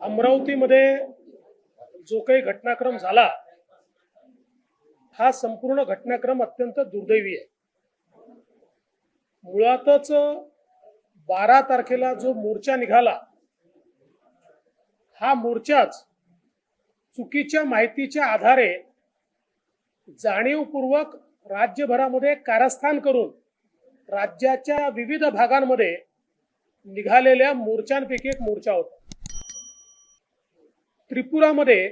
अमरावतीमध्ये जो काही घटनाक्रम झाला हा संपूर्ण घटनाक्रम अत्यंत दुर्दैवी आहे। मुळातच 12 तारखेला जो मोर्चा निघाला हा मोर्चाच चुकीच्या माहितीच्या आधारे जाणीवपूर्वक राज्यभरामध्ये कारस्थान करून राज्याच्या विविध भागांमध्ये निघालेल्या मोर्चांपैकी एक मोर्चा होता। त्रिपुरामध्ये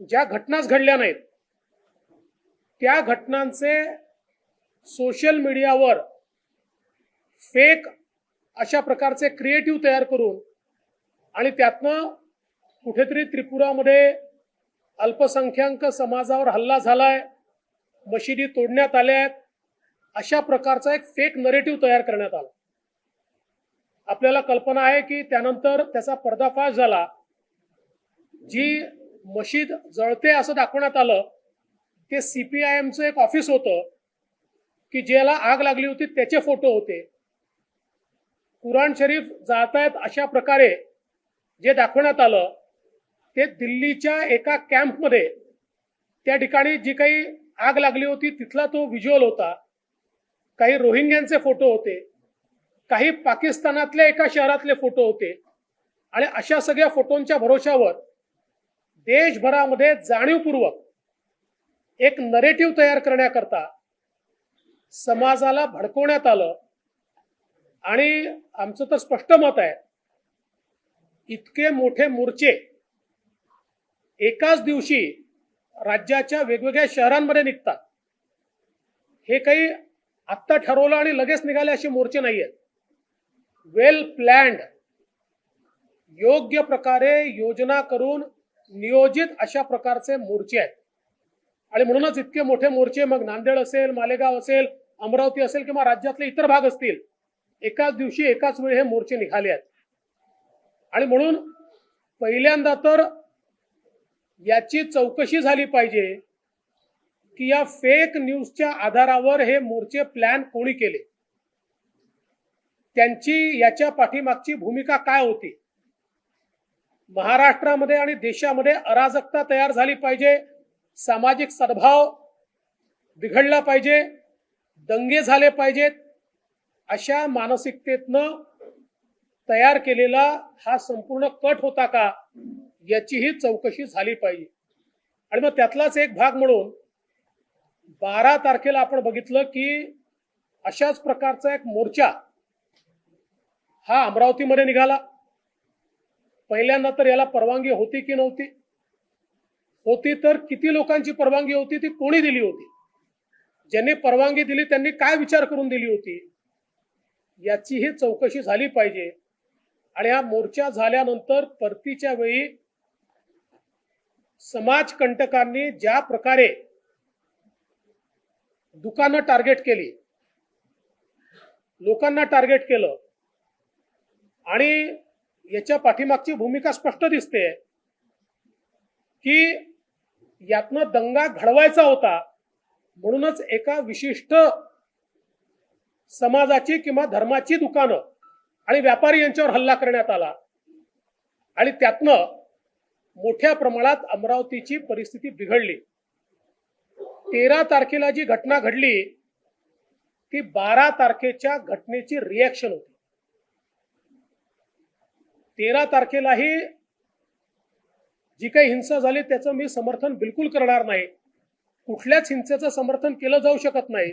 ज्या घटनाच घडल्या नाहीत त्या घटनांचे सोशल मीडियावर फेक अशा प्रकारचे क्रिएटिव्ह तयार करून आणि त्यातनं कुठेतरी त्रिपुरामध्ये अल्पसंख्याक समाजावर हल्ला झालाय, मशिदी तोडण्यात आल्यात, अशा प्रकारचा एक फेक नरेटिव्ह तयार करण्यात आला। आपल्याला कल्पना आहे की त्यानंतर त्याचा पर्दाफाश झाला। जी मशीद जळते असं दाखवण्यात आलं ते सीपीआयएमचं एक ऑफिस होतं की ज्याला आग लागली होती त्याचे फोटो होते। कुराण शरीफ जाळतायत अशा प्रकारे जे दाखवण्यात आलं ते दिल्लीच्या एका कॅम्पमध्ये त्या ठिकाणी जी काही आग लागली होती तिथला तो व्हिज्युअल होता। काही रोहिंग्यांचे फोटो होते, काही पाकिस्तानातल्या एका शहरातले फोटो होते आणि अशा सगळ्या फोटोंच्या भरोशावर देशभरामध्ये जाणीवपूर्वक एक नरेटिव्ह तयार करण्याकरता समाजाला भडकवण्यात आलं। आणि आमचं तर स्पष्ट मत आहे, इतके मोठे मोर्चे एकाच दिवशी राज्याच्या वेगवेगळ्या शहरांमध्ये निघतात हे काही आत्ता ठरवलं आणि लगेच निघाले असे मोर्चे नाही आहेत। वेल प्लॅन्ड, योग्य प्रकारे योजना करून नियोजित अशा प्रकारचे मोर्चे आहेत। आणि म्हणूनच इतके मोठे मोर्चे मग नांदेड असेल, मालेगाव असेल, अमरावती असेल किंवा राज्यातले इतर भाग असतील, एकाच दिवशी एकाच वेळी हे मोर्चे निघाले आहेत। आणि म्हणून पहिल्यांदा तर याची चौकशी झाली पाहिजे की या फेक न्यूजच्या आधारावर हे मोर्चे प्लॅन कोणी केले, त्यांची याच्या पाठीमागची भूमिका काय होती। महाराष्ट्रामध्ये आणि देशामध्ये अराजकता तयार झाली पाहिजे, सामाजिक सद्भाव बिघडला पाहिजे, दंगे झाले पाहिजेत, अशा मानसिकतेतनं तयार केलेला हा संपूर्ण कट होता का याचीही चौकशी झाली पाहिजे। आणि मग त्यातलाच एक भाग म्हणून 12 तारखेला आपण बघितलं की अशाच प्रकारचा एक मोर्चा हा अमरावतीमध्ये निघाला। पहिल्यांदा तर याला परवानगी होती की नव्हती, होती तर किती लोकांची परवानगी होती, ती कोणी दिली होती, ज्यांनी परवानगी दिली त्यांनी काय विचार करून दिली होती, याचीही चौकशी झाली पाहिजे। आणि हा मोर्चा झाल्यानंतर परतीच्या वेळी समाजकंटकांनी ज्या प्रकारे दुकानं टार्गेट केली, लोकांना टार्गेट केलं आणि याच्या पाठीमागची भूमिका स्पष्ट दिसते की यातनं दंगा घडवायचा होता, म्हणूनच एका विशिष्ट समाजाची किंवा धर्माची दुकानं आणि व्यापारी यांच्यावर हल्ला करण्यात आला आणि त्यातनं मोठ्या प्रमाणात अमरावतीची परिस्थिती बिघडली। 13 तारखेला जी घटना घडली ती 12 तारखेच्या घटनेची रिॲक्शन होती। 13 तारखेलाही जी काही हिंसा झाली त्याचं मी समर्थन बिलकुल करणार नाही, कुठल्याच हिंसेचं समर्थन केलं जाऊ शकत नाही।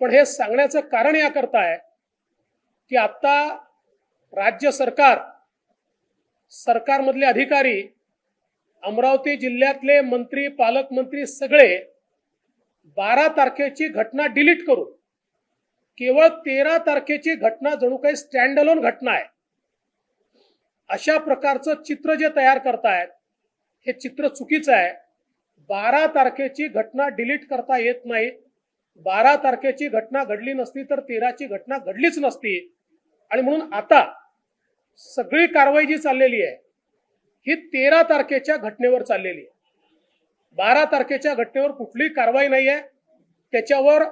पण हे सांगण्याचं कारण याकरता आहे की आता राज्य सरकारमधले अधिकारी, अमरावती जिल्ह्यातले मंत्री, पालकमंत्री सगळे 12 तारखेची घटना डिलीट करून केवळ 13 तारखेची घटना जणू काही स्टँड अलोन घटना आहे अशा प्रकारचं चित्र जे तयार करतायत हे चित्र चुकीचं आहे। 12 तारखेची घटना डिलीट करता येत नाही। 12 तारखेची घटना घडली नसती तर 13ची घटना घडलीच नसती। आणि म्हणून आता सगळी कारवाई जी चाललेली आहे ही 13 तारखेच्या घटनेवर चाललेली आहे। 12 तारखेच्या घटनेवर कुठलीही कारवाई नाही आहे, त्याच्यावर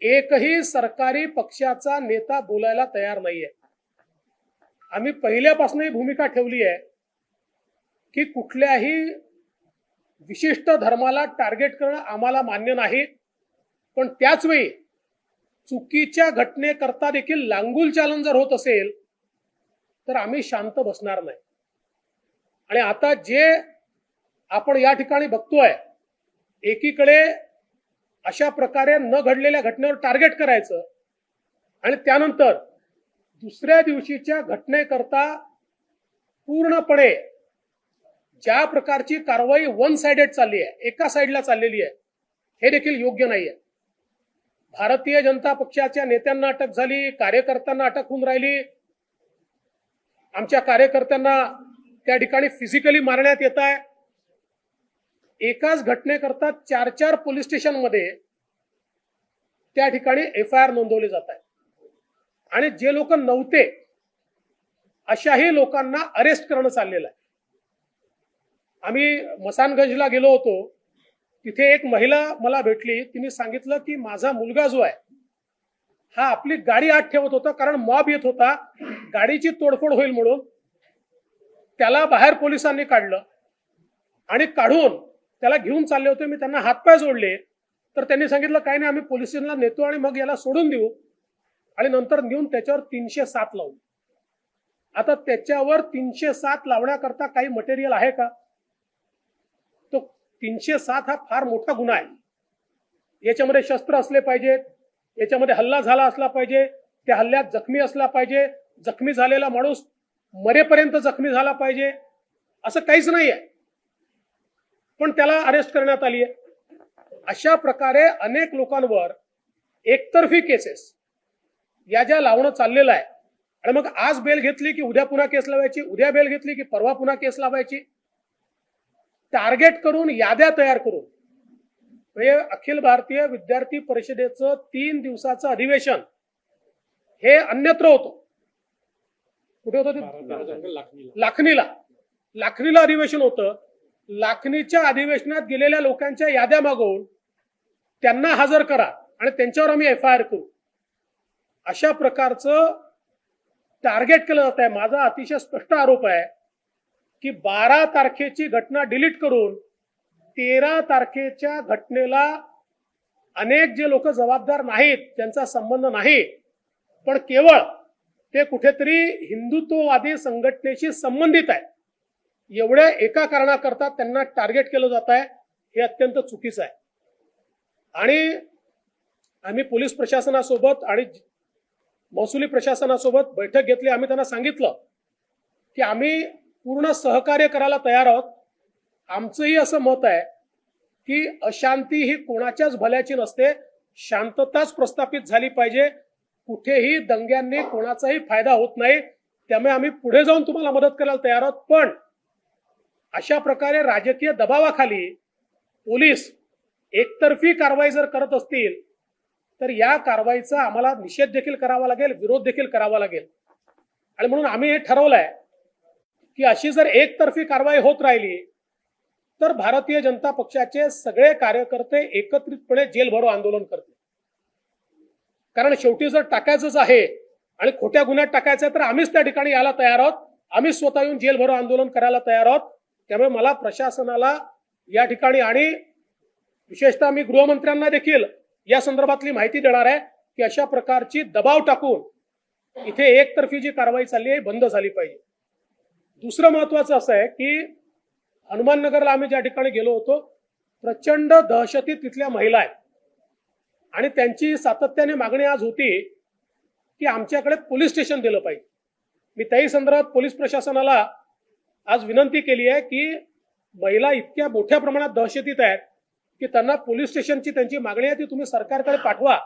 एकही सरकारी पक्षाचा नेता बोलायला तयार नाहीये। आम्ही पहिल्यापासून ही भूमिका ठेवली आहे की कुठल्याही विशिष्ट धर्माला टार्गेट करणं आम्हाला मान्य नाही, पण त्याच वेळी चुकीच्या घटनेकरता देखील लांगुल चालन जर होत असेल तर आम्ही शांत बसणार नाही. आणि आता जे आपण या ठिकाणी बघतोय, एकीकडे अशा प्रकारे न घडलेल्या घटनेवर टार्गेट करायचं आणि त्यानंतर दुसऱ्या दिवशीच्या घटनेकरता पूर्णपणे ज्या प्रकारची कारवाई वन साइडेड चालली आहे, एका साईडला चाललेली आहे, हे देखील योग्य नाही आहे. भारतीय जनता पक्षाच्या नेत्यांना अटक झाली, कार्यकर्त्यांना अटक होऊन राहिली, आमच्या कार्यकर्त्यांना त्या ठिकाणी फिजिकली मारण्यात येत आहे. एकाच घटनेकरता 4 पोलीस स्टेशनमध्ये त्या ठिकाणी FIR नोंदवले जात आहे आणि जे लोक नव्हते अशाही लोकांना अरेस्ट करणं चाललेलं आहे. आम्ही मसानगंजला गेलो होतो, तिथे एक महिला मला भेटली. तिने सांगितलं की माझा मुलगा जो आहे हा आपली गाडी आत ठेवत होता, कारण मॉब येत होता, गाडीची तोडफोड होईल म्हणून. त्याला बाहेर पोलिसांनी काढलं आणि काढून त्याला घेऊन चालले होते. मी त्यांना हातपाय जोडले तर त्यांनी सांगितलं काही नाही, आम्ही पोलीस स्टेशनला नेतो आणि मग याला सोडून देऊ, आणि नंतर नेऊन त्याच्यावर 307 लावू. आता त्याच्यावर 307 लावण्याकरता काही मटेरियल आहे का? तो 307 हा फार मोठा गुन्हा आहे. याच्यामध्ये शस्त्र असले पाहिजेत, याच्यामध्ये हल्ला झाला असला पाहिजे, त्या हल्ल्यात जखमी असला पाहिजे, जखमी झालेला माणूस मरेपर्यंत जखमी झाला पाहिजे, असं काहीच नाही आहे, पण त्याला अरेस्ट करण्यात आली आहे. अशा प्रकारे अनेक लोकांवर एकतर्फी केसेस या ज्या लावणं चाललेलं आहे, आणि मग आज बेल घेतली की उद्या पुन्हा केस लावायची, उद्या बेल घेतली की परवा पुन्हा केस लावायची, टार्गेट करून याद्या तयार करून. म्हणजे अखिल भारतीय विद्यार्थी परिषदेचं 3 दिवसाचं अधिवेशन हे अन्यत्र होतं. कुठे होतं ते? लाखनीला अधिवेशन होतं. लाखनीच्या अधिवेशनात गेलेल्या लोकांच्या याद्या मागवून त्यांना हजर करा आणि त्यांच्यावर आम्ही FIR करू, अशा प्रकारचं टार्गेट केलं जात आहे. माझा अतिशय स्पष्ट आरोप आहे की 12 तारखेची घटना डिलीट करून 13 तारखेच्या घटनेला अनेक जे लोक जबाबदार नाहीत, ज्यांचा संबंध नाही, पण केवळ ते कुठेतरी हिंदुत्ववादी संघटनेशी संबंधित आहे, एवढ्या एका कारणाकरता त्यांना टार्गेट केलं जात आहे. हे अत्यंत चुकीचं आहे. आणि आम्ही पोलीस प्रशासनासोबत आणि महसुली प्रशासनासोबत बैठक घेतली. आम्ही त्यांना सांगितलं की आम्ही पूर्ण सहकार्य करायला तयार आहोत. आमचंही असं मत आहे की अशांती ही कोणाच्याच भल्याची नसते, शांतताच प्रस्थापित झाली पाहिजे. कुठेही दंग्यांनी कोणाचाही फायदा होत नाही, त्यामुळे आम्ही पुढे जाऊन तुम्हाला मदत करायला तयार आहोत. पण अशा प्रकारे राजकीय दबावाखाली पोलीस एकतर्फी कारवाई जर करत असतील तर या कारवाईचा आम्हाला निषेध देखील करावा लागेल, विरोध देखील करावा लागेल. आणि म्हणून आम्ही हे ठरवलंय की अशी जर एकतर्फी कारवाई होत राहिली तर भारतीय जनता पक्षाचे सगळे कार्यकर्ते एकत्रितपणे जेल भरो आंदोलन करतील. कारण शेवटी जर टाकायचंच आहे आणि खोट्या गुन्ह्यात टाकायचं आहे तर आम्हीच त्या ठिकाणी यायला तयार आहोत, आम्ही स्वतः येऊन जेल भरो आंदोलन करायला तयार आहोत. त्यामुळे मला प्रशासनाला या ठिकाणी आणि विशेषतः मी गृहमंत्र्यांना देखील या संदर्भातली माहिती देणार आहे की अशा प्रकारची दबाव टाकून इथे एकतर्फी जी कारवाई चालली आहे बंद झाली पाहिजे. दुसरं महत्वाचं असं आहे की हनुमाननगरला आम्ही ज्या ठिकाणी गेलो होतो, प्रचंड दहशतीत तिथल्या महिला आहेत आणि त्यांची सातत्याने मागणी आज होती की आमच्याकडे पोलीस स्टेशन दिलं पाहिजे. मी त्याही संदर्भात पोलीस प्रशासनाला आज विनंती केली आहे की महिला इतक्या मोठ्या प्रमाणात दहशतीत आहेत की त्यांना पोलीस स्टेशनची त्यांची मागणी आहे ती तुम्ही सरकारकडे पाठवा,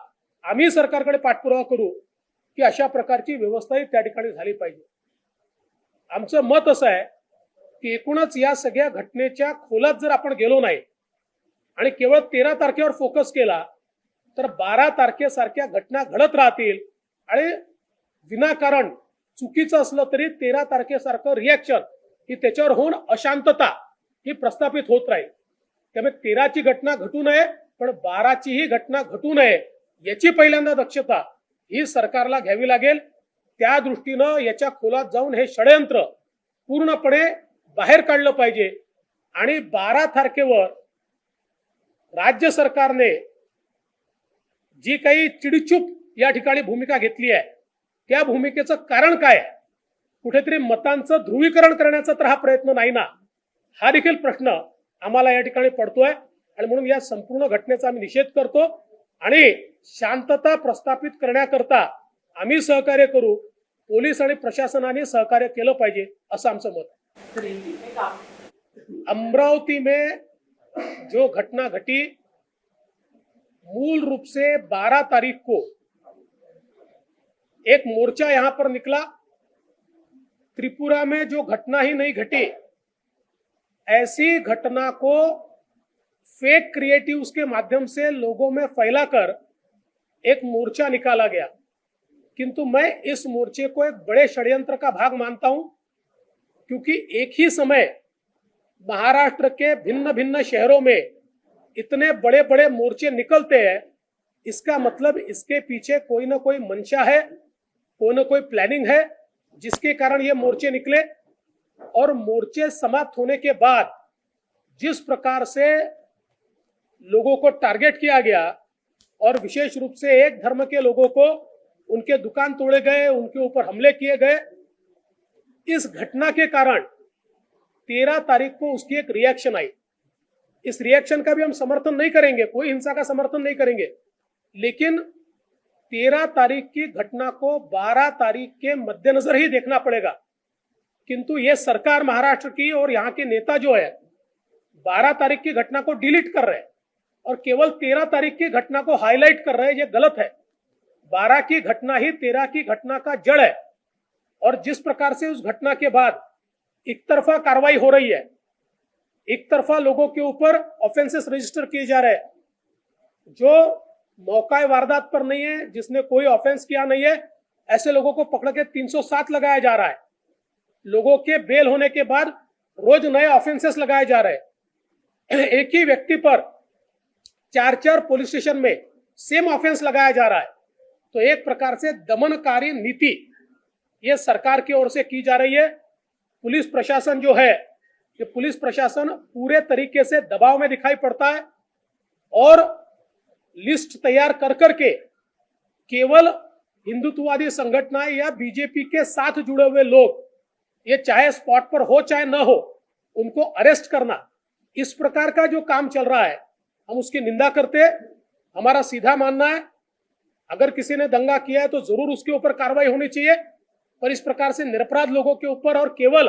आम्ही सरकारकडे पाठपुरावा करू की अशा प्रकारची व्यवस्थाही त्या ठिकाणी झाली पाहिजे. आमचं मत असं आहे की एकूणच या सगळ्या घटनेच्या खोलात जर आपण गेलो नाही आणि केवळ 13 तारखेवर फोकस केला तर 12 तारखेसारख्या घटना घडत राहतील आणि विनाकारण चुकीचं असलं तरी 13 तारखेसारखं रिॲक्शन ही त्याच्यावर होऊन अशांतता ही प्रस्थापित होत राहील. त्यामुळे 13ची घटना घटू नये पण 12चीही घटना घटू नये याची पहिल्यांदा दक्षता ही सरकारला घ्यावी लागेल. त्या दृष्टीनं याच्या खोलात जाऊन हे षडयंत्र पूर्णपणे बाहेर काढलं पाहिजे आणि 12 तारखेवर राज्य सरकारने जी काही चिडीचूप या ठिकाणी भूमिका घेतली आहे त्या भूमिकेचं कारण काय आहे? कुठेतरी मतांचं ध्रुवीकरण करण्याचा तर हा प्रयत्न नाही ना, हा देखील प्रश्न आम्हाला या ठिकाणी पडतोय आणि म्हणून या संपूर्ण घटनेचा आम्ही निषेध करतो आणि शांतता प्रस्थापित करण्याकरता आम्ही सहकार्य करू. पोलीस आणि प्रशासनाने सहकार्य केलं पाहिजे असं आमचं मत आहे. अमरावती में जो घटना घटी मूल रूप से 12 तारीख को एक मोर्चा यहां पर निकला. त्रिपुरा में जो घटना ही नहीं घटी, ऐसी घटना को फेक क्रिएटिव्स के माध्यम से लोगों में फैलाकर एक मोर्चा निकाला गया. किंतु मैं इस मोर्चे को एक बड़े षड्यंत्र का भाग मानता हूं, क्योंकि एक ही समय महाराष्ट्र के भिन्न भिन्न शहरों में इतने बड़े बड़े मोर्चे निकलते हैं. इसका मतलब इसके पीछे कोई ना कोई मंशा है, कोई ना कोई प्लानिंग है जिसके कारण ये मोर्चे निकले. और मोर्चे समाप्त होने के बाद जिस प्रकार से लोगों को टारगेट किया गया और विशेष रूप से एक धर्म के लोगों को उनके दुकान तोड़े गए, उनके ऊपर हमले किए गए, इस घटना के कारण 13 तारीख को उसकी एक रिएक्शन आई. इस रिएक्शन का भी हम समर्थन नहीं करेंगे, कोई हिंसा का समर्थन नहीं करेंगे, लेकिन 13 तारीख की घटना को 12 तारीख के मद्देनजर ही देखना पड़ेगा. किंतु ये सरकार महाराष्ट्र की और यहाँ के नेता जो है 12 तारीख की घटना को डिलीट कर रहे हैं और केवल 13 तारीख की घटना को हाईलाइट कर रहे हैं. ये गलत है. 12 की घटना ही 13 की घटना का जड़ है. और जिस प्रकार से उस घटना के बाद एक तरफा कार्रवाई हो रही है, एक तरफा लोगों के ऊपर ऑफेंसेस रजिस्टर किए जा रहे हैं, जो मौका वारदात पर नहीं है, जिसने कोई ऑफेंस किया नहीं है, ऐसे लोगों को पकड़ के 307 लगाया जा रहा है. लोगों के बेल होने के बाद रोज नए ऑफेंसेस लगाए जा रहे हैं. एक ही व्यक्ति पर 4-4 पुलिस स्टेशन में सेम ऑफेंस लगाया जा रहा है. तो एक प्रकार से दमनकारी नीति ये सरकार की ओर से की जा रही है. पुलिस प्रशासन जो है, ये पुलिस प्रशासन पूरे तरीके से दबाव में दिखाई पड़ता है और लिस्ट तैयार कर करके केवल हिंदुत्ववादी संगठनाएं या बीजेपी के साथ जुड़े हुए लोग, ये चाहे स्पॉट पर हो चाहे न हो, उनको अरेस्ट करना, इस प्रकार का जो काम चल रहा है हम उसकी निंदा करते हैं. हमारा सीधा मानना है, अगर किसी ने दंगा किया है तो जरूर उसके ऊपर कार्रवाई होनी चाहिए, पर इस प्रकार से निरपराध लोगों के ऊपर और केवल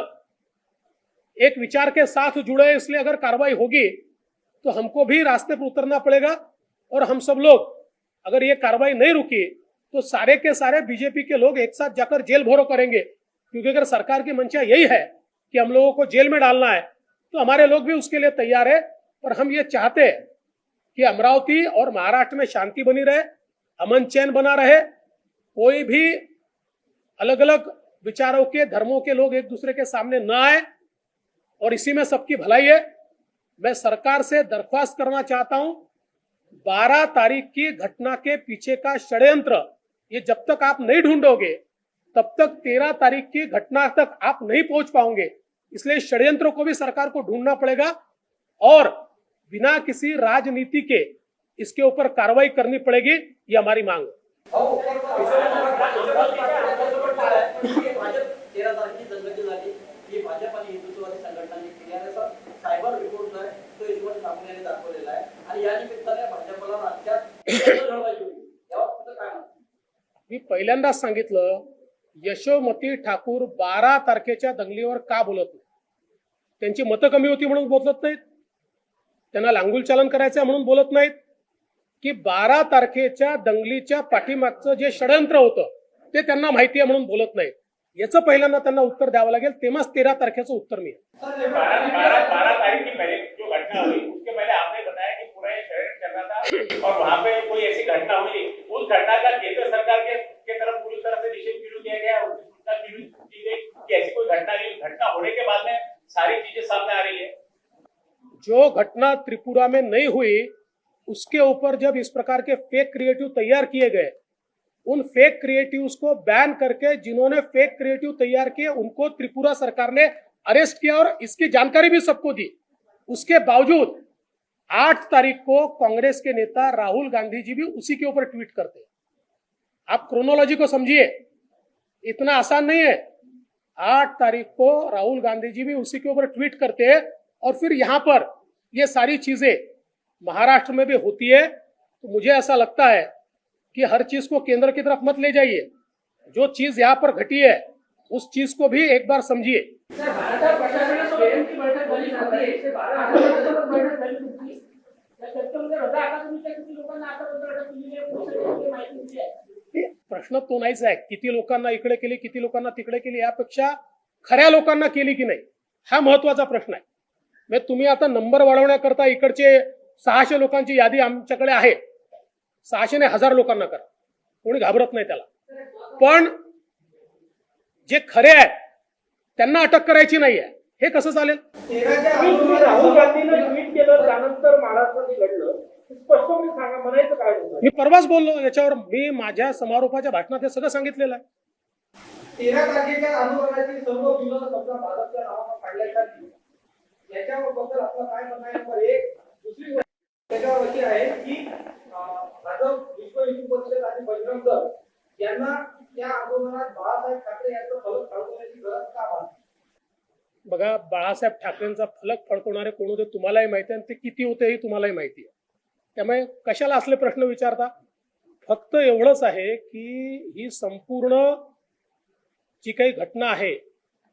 एक विचार के साथ जुड़े इसलिए अगर कार्रवाई होगी तो हमको भी रास्ते पर उतरना पड़ेगा. और हम सब लोग अगर ये कार्रवाई नहीं रुकी तो सारे के सारे बीजेपी के लोग एक साथ जाकर जेल भरो करेंगे. क्योंकि अगर सरकार की मंशा यही है कि हम लोगों को जेल में डालना है तो हमारे लोग भी उसके लिए तैयार है. पर हम ये चाहते हैं कि अमरावती और महाराष्ट्र में शांति बनी रहे, अमन चैन बना रहे, कोई भी अलग अलग विचारों के धर्मों के लोग एक दूसरे के सामने न आए, और इसी में सबकी भलाई है. मैं सरकार से दरख्वास्त करना चाहता हूं, 12 तारीख की घटना के पीछे का षड्यंत्र ये जब तक आप नहीं ढूंढोगे तब तक 13 तारीख की घटना तक आप नहीं पहुंच पाओगे. इसलिए षड्यंत्र को भी सरकार को ढूंढना पड़ेगा और बिना किसी राजनीति के इसके ऊपर कार्रवाई करनी पड़ेगी. ये हमारी मांग है. मी पहिल्यांदाच सांगितलं, यशोमती ठाकूर 12 तारखेच्या दंगलीवर का बोलत नाही? त्यांची मतं कमी होती म्हणून बोलत नाहीत, त्यांना लांगुल चालन करायचं म्हणून बोलत नाहीत, की 12 तारखेच्या दंगलीच्या पाठीमागचं जे षड्यंत्र होतं ते त्यांना माहिती आहे म्हणून बोलत नाहीत. याचं पहिल्यांदा त्यांना उत्तर द्यावं लागेल, तेव्हाच 13 तारखेचं उत्तर मिळेल. 12 तारीख की पहले जो घटना हुई उसके पहले आपने बताया कि पूरा शहर चल रहा था और वहाँ पे कोई ऐसी घटना हुई, उस घटना का केंद्र सरकार के तरफ पूरी तरह से निषेध क्यों किया गया, की गई कि ऐसी कोई घटना नहीं, घटना होने के बाद में सारी चीजें सामने आ रही है. जो घटना त्रिपुरा में नहीं हुई उसके ऊपर जब इस प्रकार के फेक क्रिएटिव तैयार किए गए, उन फेक क्रिएटिव्स को बैन करके जिन्होंने फेक क्रिएटिव तैयार किए उनको त्रिपुरा सरकार ने अरेस्ट किया और इसकी जानकारी भी सबको दी। उसके बावजूद 8 तारीख को कांग्रेस के नेता राहुल गांधी जी भी उसी के ऊपर ट्वीट करते हैं। आप क्रोनोलॉजी को समझिए, इतना आसान नहीं है। 8 तारीख को राहुल गांधी जी भी उसी के ऊपर ट्वीट करते हैं और फिर यहां पर ये सारी चीजें महाराष्ट्र में भी होती है। तो मुझे ऐसा लगता है कि हर चीज को केंद्र की तरफ मत ले जाइए। जो चीज यहाँ पर घटी है उस चीज को भी एक बार समझिए। प्रश्न तो नाहीच आहे किती लोकांना इकडे केली किती लोकांना तिकडे केली, यापेक्षा खऱ्या लोकांना केली की नाही हा महत्वाचा प्रश्न आहे। म्हणजे तुम्ही आता नंबर वाढवण्याकरता इकडचे 600 लोकांची यादी आमच्याकडे आहे, 600 ने 1000 लोकांना करा, कोणी घाबरत नाही त्याला। पण जे खरे आहेत त्यांना अटक करायची नाहीये, हे कसं चालेल? राहुल गांधींनी ट्विट केलं त्यानंतर महाराष्ट्रात घडलं, स्पष्टपणे सांगा, म्हणायचं काय? मी परवाच बोललो याच्यावर, मी माझ्या समारोपाच्या भाषणात हे सगळं सांगितलेलं आहे। 13 तारखेच्या आंदोलनाची सर्व विरोध समजा भाजपच्या नावानं काढल्यासाठी याच्याबद्दल आपलं काय म्हणणं आहे? नंबर एक, दुसरी गोष्ट त्याच्यावर अशी आहे की भाजप, विश्व हिंदू परिषद आणि बजरंग दल यांना त्या आंदोलनात बाळासाहेब ठाकरे यांचं फलक फडकवण्याची गरज का भासली? बघा, बाळासाहेब ठाकरेंचा फलक फडकवणारे कोण होते तुम्हालाही माहिती आहे आणि ते किती होते हे तुम्हालाही माहिती आहे। त्यामुळे कशाला असले प्रश्न विचारता? फक्त एवढंच आहे की ही संपूर्ण जी काही घटना आहे,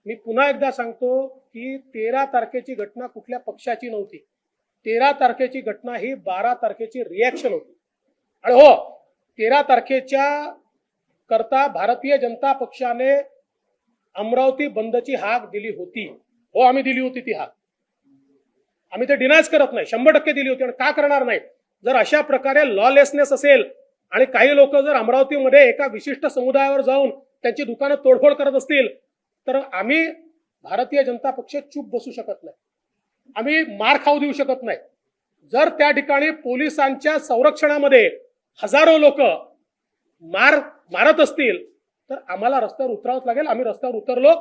मी पुन्हा एकदा सांगतो की 13 तारखेची घटना कुठल्या पक्षाची नव्हती। 13 तारखेची घटना ही 12 तारखेची रिॲक्शन होती। आणि हो, 13 तारखेच्या करता भारतीय जनता पक्षाने अमरावती बंदची हाक दिली होती। हो, आम्ही दिली होती ती हाक, आम्ही ते डिनायच करत नाही, 100% दिली होती। आणि का करणार नाही? जर अशा प्रकारे लॉलेसनेस असेल आणि काही लोक जर अमरावतीमध्ये एका विशिष्ट समुदायावर जाऊन त्यांची दुकानं तोडफोड करत असतील तर आम्ही भारतीय जनता पक्ष चूप बसू शकत नाही, आम्ही मार खाऊ देऊ शकत नाही। जर त्या ठिकाणी पोलिसांच्या संरक्षणामध्ये हजारो लोक मारत असतील तर आम्हाला रस्त्यावर उतरावंच लागेल। आम्ही रस्त्यावर उतरलो,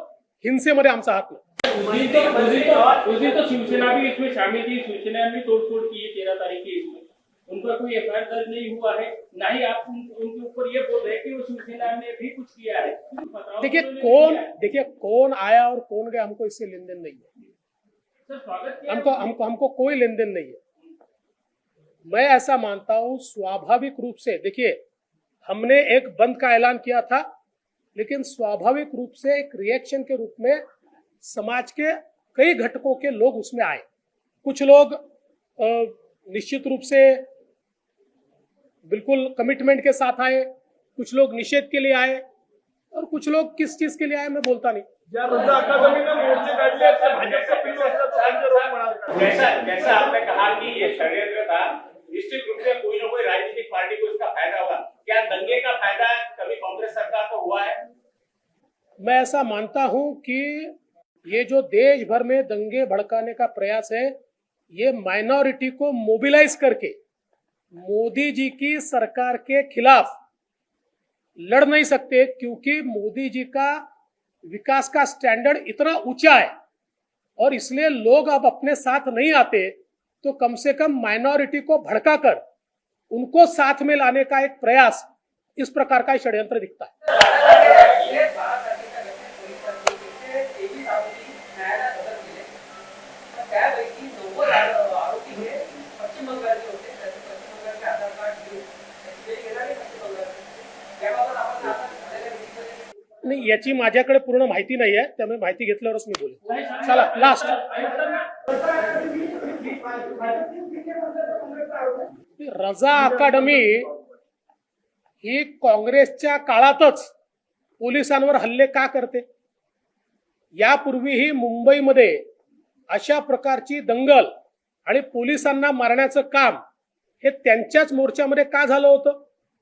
हिंसेमध्ये आमचा हात नाही। उस दिन तो शिवसेना भी इसमें शामिल थी, शिवसेना ने तोड़फोड़ की है 13 तारीख की। इसमें उनका कोई एफआईआर दर्ज नहीं हुआ है, ना ही आप उनके ऊपर ये बोल रहे कि वो शिवसेना ने भी कुछ किया है। देखिए कौन आया और कौन गया, हमको इससे लेन देन नहीं है। सर, स्वागत किया हमको कोई लेन देन नहीं है। मैं ऐसा मानता हूं स्वाभाविक रूप से, देखिए हमने एक बंद का ऐलान किया था, लेकिन स्वाभाविक रूप से एक रिएक्शन के रूप में समाज के कई घटकों के लोग उसमें आए। कुछ लोग निश्चित रूप से बिल्कुल कमिटमेंट के साथ आए, कुछ लोग निषेध के लिए आए और कुछ लोग किस चीज के लिए आए मैं बोलता नहीं। जैसा आपने कहा कि ये षड्यंत्र था, निश्चित रूप से कोई ना कोई राजनीतिक पार्टी को इसका फायदा होगा। क्या दंगे का फायदा कभी कांग्रेस सरकार को हुआ है? मैं ऐसा मानता हूं कि ये जो देश भर में दंगे भड़काने का प्रयास है, ये माइनॉरिटी को मोबिलाइज करके मोदी जी की सरकार के खिलाफ लड़ नहीं सकते, क्योंकि मोदी जी का विकास का स्टैंडर्ड इतना ऊंचा है और इसलिए लोग अब अपने साथ नहीं आते। तो कम से कम माइनॉरिटी को भड़काकर उनको साथ में लाने का एक प्रयास, इस प्रकार का षड्यंत्र दिखता है। नाही, याची माझ्याकडे पूर्ण माहिती नाही आहे, त्यामुळे माहिती घेतल्यावरच मी बोलेन। चला लास्ट, रजा अकादमी ही काँग्रेसच्या काळातच पोलिसांवर हल्ले का करते? यापूर्वीही मुंबईमध्ये अशा प्रकारची दंगल आणि पोलिसांना मारण्याचं काम हे त्यांच्याच मोर्चामध्ये का झालं होतं?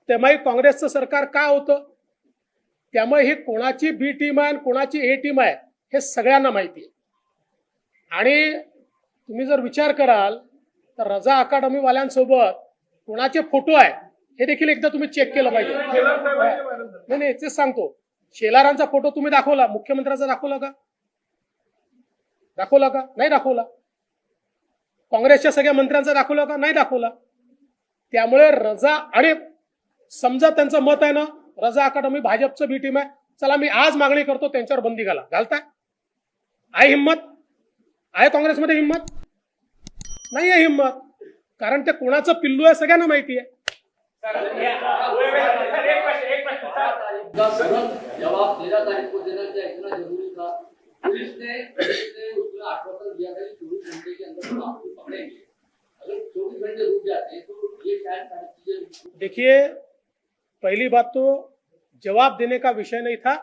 तेव्हाही काँग्रेसचं सरकार का होतं? त्यामुळे ही कोणाची बी टीम आहे आणि कोणाची ए टीम आहे हे सगळ्यांना माहिती आहे। आणि तुम्ही जर विचार कराल तर रजा अकादमी वाल्यांसोबत कोणाचे फोटो आहे हे देखील एकदा तुम्ही चेक केलं पाहिजे. नाही नाही तेच सांगतो. शेलारांचा फोटो तुम्ही दाखवला, मुख्यमंत्र्यांचा दाखवला का? दाखवला का? नाही दाखवला. काँग्रेसच्या सगळ्या मंत्र्यांचा दाखवला का? नाही दाखवला. त्यामुळे रजा, आणि समजा त्यांचं मत आहे ना रजा अकादमी भाजपचं बी टीम आहे, चला मी आज मागणी करतो त्यांच्यावर बंदी घाला. घालताय? आहे हिंमत? आहे काँग्रेसमध्ये हिंमत? नाही आहे हिंमत. कारण ते कोणाचं पिल्लू आहे सगळ्यांना माहिती आहे. एक प्रश्न सर, जवाब 13 तारीख को देना क्या इतना जरूरी था? पुलिस ने उसमें आश्वासन दिया था कि 24 घंटे के अंदर हम आपको पकड़ेंगे. अगर 24 घंटे रुक जाते तो ये शायद सारी चीजें. देखिए, पहली बात तो जवाब देने का विषय नहीं था,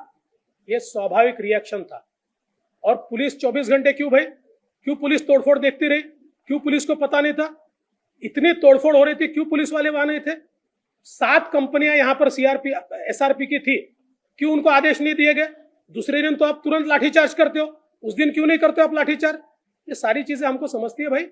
ये स्वाभाविक रिएक्शन था. और पुलिस 24 घंटे क्यों भाई? क्यों पुलिस तोड़फोड़ देखती रही? क्यों पुलिस को पता नहीं था? इतनी तोड़फोड़ हो रही थी, क्यों पुलिस वाले वहां नहीं थे? 7 कंपनियां यहां पर सीआरपी एसआरपी की थी, क्यों उनको आदेश नहीं दिए गए? दूसरे दिन तो आप तुरंत लाठीचार्ज करते हो, उस दिन क्यों नहीं करते हो आप लाठीचार्ज? ये सारी चीजें हमको समझती है भाई.